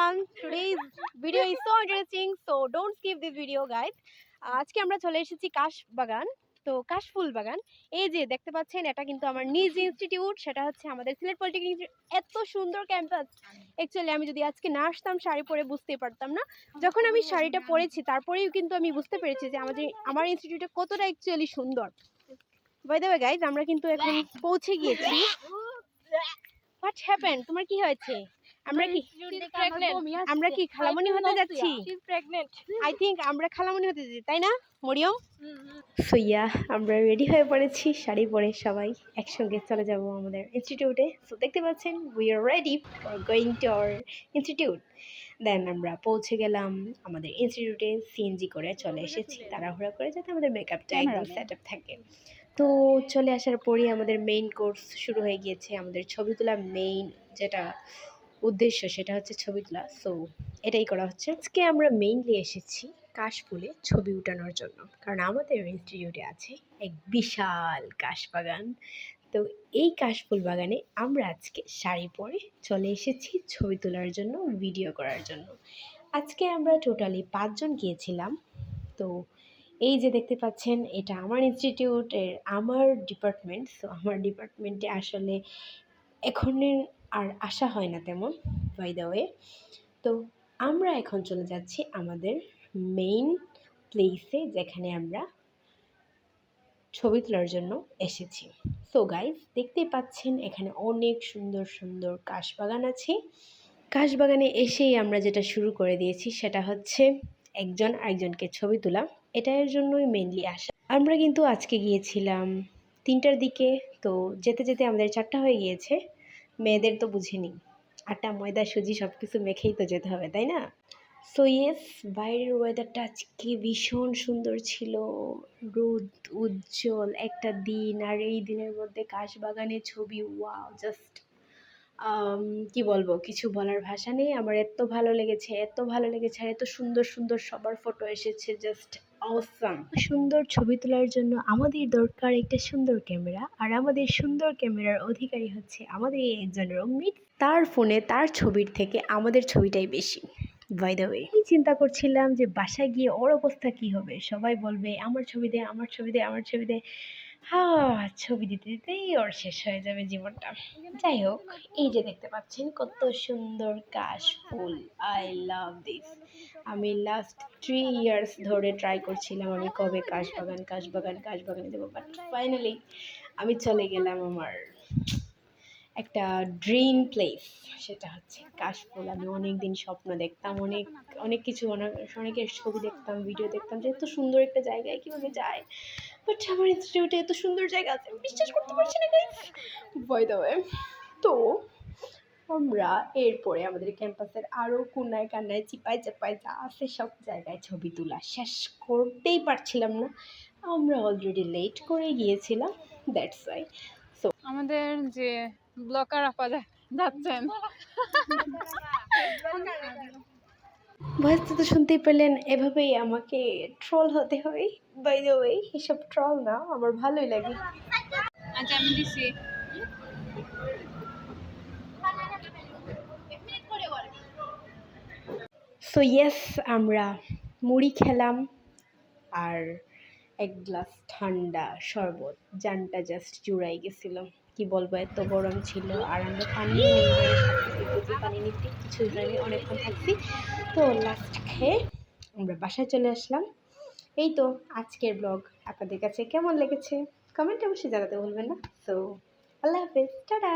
everyone. Today's video is so interesting, so don't skip this video, guys. আজকে আমরা চলে এসেছি কাশবাগান। তো কাশফুল বাগান, এই যে দেখতে পাচ্ছেন, এটা কিন্তু আমার নিজ ইনস্টিটিউট, সেটা হচ্ছে আমাদের সিলেট পলিটেকনিক। এত সুন্দর ক্যাম্পাস। অ্যাকচুয়ালি আমি যদি আজকে না আসতাম শাড়ি পরে বুঝতেই পারতাম না। যখন আমি শাড়িটা পরেছি তারপরেও কিন্তু আমি বুঝতে পেরেছি যে আমার ইনস্টিটিউটে কতটা অ্যাকচুয়ালি সুন্দর। বাই দ্য ওয়ে গাইজ, আমরা কিন্তু এখন পৌঁছে গিয়েছি। What happened? তোমার কি হয়েছে? আমরা কি খালামণি হতে যাচ্ছি? আই থিঙ্ক আমরা খালামণি হতে যাচ্ছি, তাই না মরিয়ম? সইয়া আমরা রেডি হয়ে পড়েছি, শাড়ি পরে সবাই একসঙ্গে চলে যাব আমাদের ইনস্টিটিউটে। সো দেখতে পাচ্ছেন, we are ready for going to our institute. দেন আমরা পৌঁছে গেলাম আমাদের ইনস্টিটিউটে, সিএনজি করে চলে এসেছি তাড়াহুড়া করে, যাতে আমাদের মেকআপটা একদম সেট আপ থাকে। তো চলে আসার পরই আমাদের মেইন কোর্স শুরু হয়ে গিয়েছে। আমাদের ছবি তোলা মেইন যেটা উদ্দেশ্য, সেটা হচ্ছে ছবি তোলা। সো এটাই করা হচ্ছে। আজকে আমরা মেইনলি এসেছি কাশফুলে ছবি উঠানোর জন্য, কারণ আমাদের ইনস্টিটিউটে আছে এক বিশাল কাশবাগান। তো এই কাশফুল বাগানে আমরা আজকে শাড়ি পরে চলে এসেছি ছবি তোলার জন্য, ভিডিও করার জন্য। আজকে আমরা টোটালি 5 জন গিয়েছিলাম। তো এই যে দেখতে পাচ্ছেন, এটা আমার ইনস্টিটিউটের আমার ডিপার্টমেন্ট। সো আমার ডিপার্টমেন্টে আসলে এখন আর আসা হয় না তেমন, বাই দ্য ওয়ে। তো আমরা এখন চলে যাচ্ছি আমাদের মেইন প্লেসে, যেখানে আমরা ছবি তোলার জন্য এসেছি। সো গাইজ, দেখতেই পাচ্ছেন এখানে অনেক সুন্দর সুন্দর কাশবাগান আছে। কাশবাগানে এসেই আমরা যেটা শুরু করে দিয়েছি সেটা হচ্ছে একজন আরেকজনকে ছবি তোলা। এটার জন্যই মেইনলি আসা। আমরা কিন্তু আজকে গিয়েছিলাম 3টার দিকে। তো যেতে যেতে আমাদের 4টা হয়ে গিয়েছে। মেয়েদের তো বুঝিনি, আটা ময়দা সুজি সব কিছু মেখেই তো যেতে হবে, তাই না? সো ইয়েস, বাইরের ওয়েদারটা আজকে ভীষণ সুন্দর ছিল। রোদ উজ্জ্বল একটা দিন, আর এই দিনের মধ্যে কাশবাগানের ছবি, ওয়াও, জাস্ট কি বলবো, কিছু বলার ভাষা নেই। আমার এত ভালো লেগেছে, এত ভালো লেগেছে, আর এত সুন্দর সুন্দর সবার ফটো এসেছে, জাস্ট অসাম। সুন্দর ছবি তোলার জন্য আমাদের দরকার একটা সুন্দর ক্যামেরা, আর আমাদের সুন্দর ক্যামেরার অধিকারী হচ্ছে আমাদের এই একজন রুমমেট। তার ফোনে তার ছবির থেকে আমাদের ছবিটাই বেশি। বাই দ্য ওয়ে, আমি চিন্তা করছিলাম যে বাসায় গিয়ে ওর অবস্থা কি হবে। সবাই বলবে আমার ছবি দে, আমার ছবি দে, আমার ছবি দে। ছবি দিতে দিতেই ওর শেষ হয়ে যাবে জীবনটা। যাই হোক, এই যে দেখতে পাচ্ছেন কত সুন্দর কাশফুল, আই লাভ দিস। আমি লাস্ট 3 ইয়ার্স ধরে ট্রাই করছিলাম আমি কবে কাশবাগানে দেবো, বাট ফাইনালি আমি চলে গেলাম আমার একটা ড্রিম প্লেস, সেটা হচ্ছে কাশফুল। আমি অনেক দিন স্বপ্ন দেখতাম, অনেক কিছু, অনেকের ছবি দেখতাম, ভিডিও দেখতাম যে এত সুন্দর একটা জায়গায় কীভাবে যায়। বাট আমার ইনস্টিটিউটে এত সুন্দর জায়গা আছে, আমি বিশ্বাস করতে পারছি না গাইস, বাই দ্য ওয়ে। তো আমরা এরপরে আমাদের ক্যাম্পাসের আরও কোনায় কান্নায় চিপায় চাপায় যা আছে সব জায়গায় ছবি তোলা শেষ করতেই পারছিলাম না। আমরা অলরেডি লেট করে গিয়েছিলাম, দ্যাটস ওয়াই। সো আমাদের যে ব্লকার আপা যাচ্ছেন, ভয়েসটা তো শুনতেই পেলেন, এভাবেই আমাকে ট্রল হতে হয়। বাই দ্য ওয়ে, এসব ট্রল না, আমার ভালোই লাগে। আচ্ছা আমি দিছি। সো ইয়েস, আমরা মুড়ি খেলাম আর এক গ্লাস ঠান্ডা শরবত, জানটা জাস্ট জুড়াই গেছিল। কি বলবো, এত গরম ছিল। আর আমরা পানি অনেক সাথে প্রচুর পানি নিতে, কিছু আমি অনেকক্ষণ থাকছি। তো লাস্ট খেয়ে আমরা বাসায় চলে আসলাম। এই তো আজকের ব্লগ আপনাদের কাছে কেমন লেগেছে কমেন্টে অবশ্যই জানাতে ভুলবেন না। সো আল্লাহ হাফেজ, টাটা।